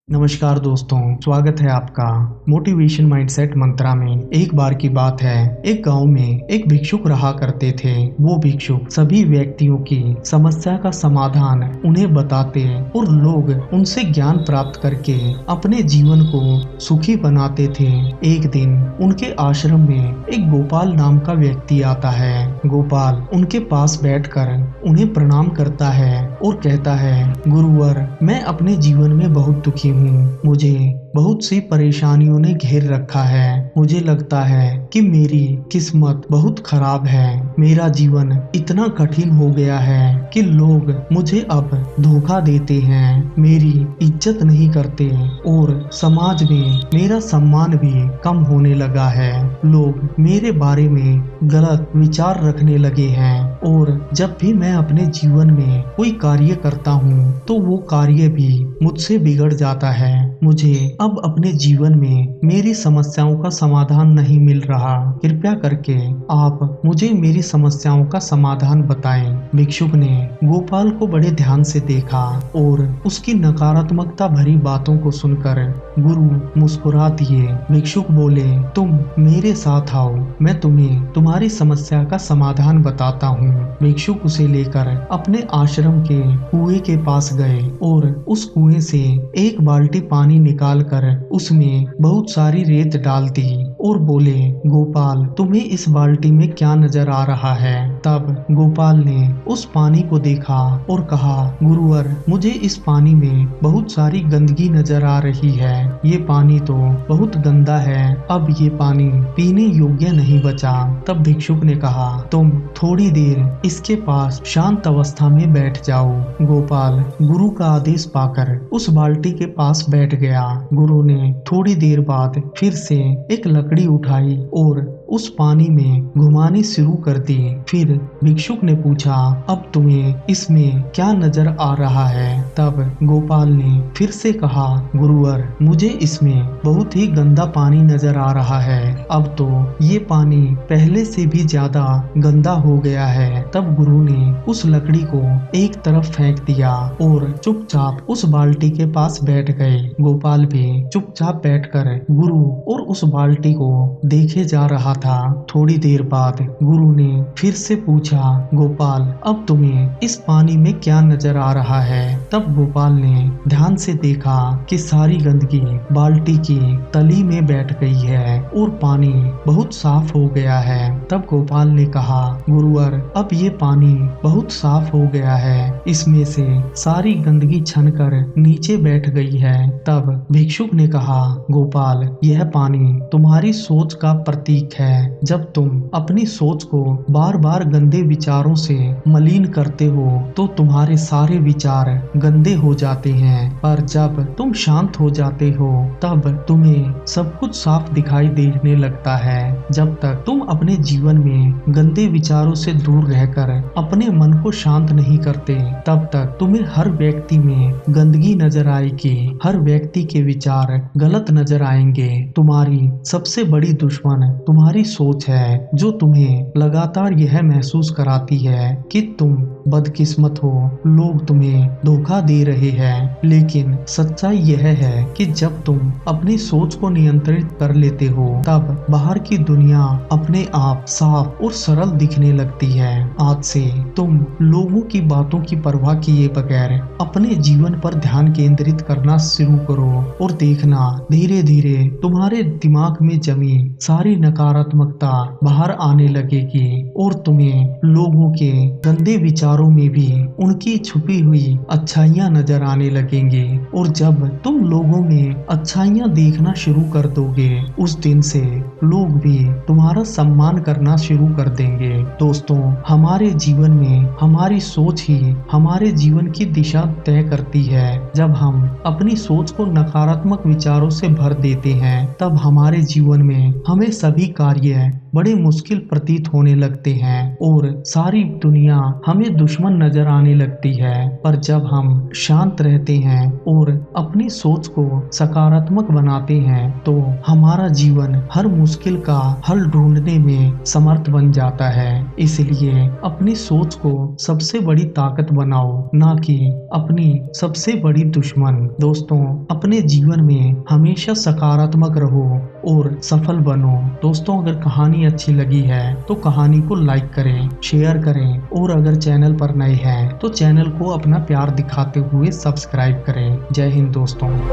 नमस्कार दोस्तों, स्वागत है आपका मोटिवेशन माइंडसेट मंत्रा में। एक बार की बात है, एक गांव में एक भिक्षुक रहा करते थे। वो भिक्षुक सभी व्यक्तियों की समस्या का समाधान उन्हें बताते और लोग उनसे ज्ञान प्राप्त करके अपने जीवन को सुखी बनाते थे। एक दिन उनके आश्रम में एक गोपाल नाम का व्यक्ति आता है। गोपाल उनके पास बैठकर उन्हें प्रणाम करता है और कहता है, गुरुवर, मैं अपने जीवन में बहुत दुखी हूँ। मुझे बहुत सी परेशानियों ने घेर रखा है। मुझे लगता है कि मेरी किस्मत बहुत खराब है। मेरा जीवन इतना कठिन हो गया है कि लोग मुझे अब धोखा देते हैं, मेरी इज्जत नहीं करते और समाज में मेरा सम्मान भी कम होने लगा है। लोग मेरे बारे में गलत विचार रखने लगे हैं और जब भी मैं अपने जीवन में कोई कार्य करता हूँ तो वो कार्य भी मुझसे बिगड़ जाता है। मुझे अब अपने जीवन में मेरी समस्याओं का समाधान नहीं मिल रहा। कृपया करके आप मुझे मेरी समस्याओं का समाधान बताएं। भिक्षुक ने गोपाल को बड़े ध्यान से देखा और उसकी नकारात्मकता भरी बातों को सुनकर गुरु मुस्कुरा दिए। भिक्षुक बोले, तुम मेरे साथ आओ, मैं तुम्हें तुम्हारी समस्या का समाधान बताता हूँ। भिक्षुक उसे लेकर अपने आश्रम के कुएं के पास गए और उस कुएं से एक बाल्टी पानी निकालकर उसमें बहुत सारी रेत डाल दी और बोले, गोपाल, तुम्हें इस बाल्टी में क्या नजर आ रहा है? तब गोपाल ने उस पानी को देखा और कहा, गुरुवर, मुझे इस पानी में बहुत सारी गंदगी नजर आ रही है। ये पानी तो बहुत गंदा है, अब ये पानी पीने योग्य नहीं बचा। तब भिक्षुक ने कहा, तुम थोड़ी देर इसके पास शांत अवस्था में बैठ जाओ। गोपाल गुरु का आदेश पाकर उस बाल्टी के पास बैठ गया। गुरु ने थोड़ी देर बाद फिर से एक लकड़ी उठाई और उस पानी में घुमानी शुरू कर दी। फिर भिक्षुक ने पूछा, अब तुम्हें इसमें क्या नजर आ रहा है? तब गोपाल ने फिर से कहा, गुरुवर, मुझे इसमें बहुत ही गंदा पानी नजर आ रहा है। अब तो ये पानी पहले से भी ज्यादा गंदा हो गया है। तब गुरु ने उस लकड़ी को एक तरफ फेंक दिया और चुपचाप उस बाल्टी के पास बैठ गए। गोपाल भी चुपचाप बैठकर गुरु और उस बाल्टी को देखे जा रहा था। थोड़ी देर बाद गुरु ने फिर से पूछा, गोपाल, अब तुम्हें इस पानी में क्या नजर आ रहा है? तब गोपाल ने ध्यान से देखा कि सारी गंदगी बाल्टी की तली में बैठ गई है और पानी बहुत साफ हो गया है। तब गोपाल ने कहा, गुरुवर, अब ये पानी बहुत साफ हो गया है, इसमें से सारी गंदगी छनकर नीचे बैठ गई है। तब भिक्षुक ने कहा, गोपाल, यह पानी तुम्हारी सोच का प्रतीक है। जब तुम अपनी सोच को बार बार गंदे विचारों से मलिन करते हो तो तुम्हारे सारे विचार गंदे हो जाते हैं, पर जब तुम शांत हो जाते हो तब तुम्हें सब कुछ साफ दिखाई देने लगता है। जब तक तुम अपने जीवन में गंदे विचारों से दूर रहकर अपने मन को शांत नहीं करते, तब तक तुम्हें हर व्यक्ति में गंदगी नजर आएगी, हर व्यक्ति के विचार गलत नजर आएंगे। तुम्हारी सबसे बड़ी दुश्मन तुम्हारी सोच है, जो तुम्हें लगातार यह महसूस कराती है कि तुम बदकिस्मत हो, लोग तुम्हें धोखा दे रहे हैं। लेकिन सच्चाई यह है कि जब तुम अपनी सोच को नियंत्रित कर लेते हो तब बाहर की दुनिया अपने आप साफ और सरल दिखने लगती है। आज से तुम लोगों की बातों की परवाह किए बगैर अपने जीवन पर ध्यान केंद्रित करना शुरू करो और देखना, धीरे धीरे तुम्हारे दिमाग में जमी सारी नकारात्मकता बाहर आने लगेगी और तुम्हें लोगों के गंदे विचारों में भी उनकी छुपी हुई अच्छाइयाँ नजर आने लगेंगी। और जब तुम लोगों में अच्छाइयाँ देखना शुरू कर दोगे, उस दिन से लोग भी तुम्हारा सम्मान करना शुरू कर देंगे। दोस्तों, हमारे जीवन में हमारी सोच ही हमारे जीवन की दिशा तय करती है। जब हम अपनी सोच को नकारात्मक विचारों से भर देते हैं तब हमारे जीवन में हमें सभी कार्य बड़े मुश्किल प्रतीत होने लगते हैं और सारी दुनिया हमें दुश्मन नजर आने लगती है। पर जब हम शांत रहते हैं और अपनी सोच को सकारात्मक बनाते हैं तो हमारा जीवन हर मुश्किल का हल ढूंढने में समर्थ बन जाता है। इसलिए अपनी सोच को सबसे बड़ी ताकत बनाओ, ना कि अपनी सबसे बड़ी दुश्मन। दोस्तों, अपने जीवन में हमेशा सकारात्मक रहो और सफल बनो। दोस्तों, अगर कहानी अच्छी लगी है तो कहानी को लाइक करें, शेयर करें और अगर चैनल पर नए हैं तो चैनल को अपना प्यार दिखाते हुए सब्सक्राइब करें। जय हिंद दोस्तों।